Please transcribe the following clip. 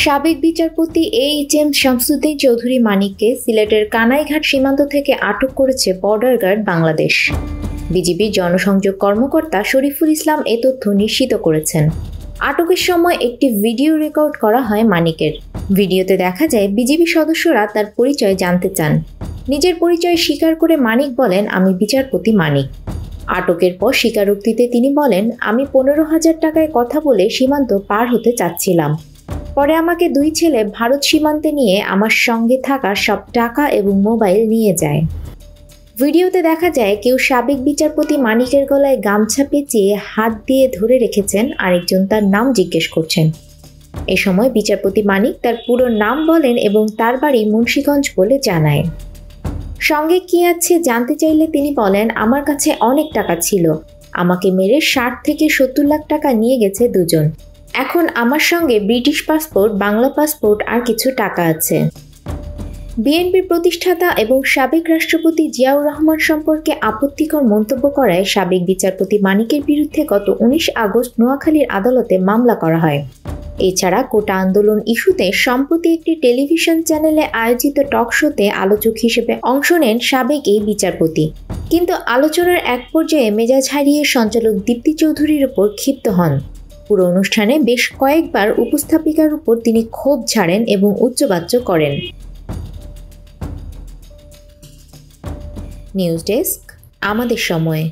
সাবেক বিচারপতি এইচ.এম. শামসুদ্দিন চৌধুরী মানিককে সিলেটের কানাইঘাট সীমান্ত থেকে আটক করেছে বর্ডার গার্ড বাংলাদেশ। বিজিবির জনসংযোগ কর্মকর্তা শরীফুল ইসলাম এ তথ্য নিশ্চিত করেছেন। আটকের সময় একটি ভিডিও রেকর্ড করা হয় মানিকের। ভিডিওতে দেখা যায় বিজিবি সদস্যরা তার পরিচয় জানতে চান। নিজের পরিচয় স্বীকার করে মানিক বলেন, আমি বিচারপতি মানিক। আটকের পর স্বীকারোক্তিতে তিনি বলেন, আমি 15,000 টাকায় কথা বলে সীমান্ত পার হতে চাচ্ছিলাম। পরে আমাকে দুই ছেলে ভারত সীমান্তে নিয়ে আমার সঙ্গে থাকা সব টাকা এবং মোবাইল নিয়ে যায়। ভিডিওতে দেখা যায় কেউ সাবেক বিচারপতি মানিকের গলায় গামছা পেঁচিয়ে হাত দিয়ে ধরে রেখেছেন, আরেকজন তার নাম জিজ্ঞেস করছেন। এ সময় বিচারপতি মানিক তার পুরো নাম বলেন এবং তার বাড়ি মুন্সিগঞ্জ বলে জানায়। সঙ্গে কি আছে জানতে চাইলে তিনি বলেন, আমার কাছে অনেক টাকা ছিল, আমাকে মেরে 60 থেকে 70 লাখ টাকা নিয়ে গেছে দুজন। এখন আমার সঙ্গে ব্রিটিশ পাসপোর্ট, বাংলা পাসপোর্ট আর কিছু টাকা আছে। বিএনপির প্রতিষ্ঠাতা এবং সাবেক রাষ্ট্রপতি জিয়াউর রহমান সম্পর্কে আপত্তিকর মন্তব্য করায় সাবেক বিচারপতি মানিকের বিরুদ্ধে গত 19 আগস্ট নোয়াখালীর আদালতে মামলা করা হয়। এছাড়া কোটা আন্দোলন ইস্যুতে সম্প্রতি একটি টেলিভিশন চ্যানেলে আয়োজিত টক শোতে আলোচক হিসেবে অংশ নেন সাবেক এই বিচারপতি। কিন্তু আলোচনার এক পর্যায়ে মেজাজ হারিয়ে সঞ্চালক দীপ্তি চৌধুরীর উপর ক্ষিপ্ত হন। পুরো অনুষ্ঠানে বেশ কয়েকবার উপস্থাপিকার উপর তিনি ক্ষোভ ঝাড়েন এবং উচ্চবাচ্য করেন। নিউজ ডেস্ক, আমাদের সময়।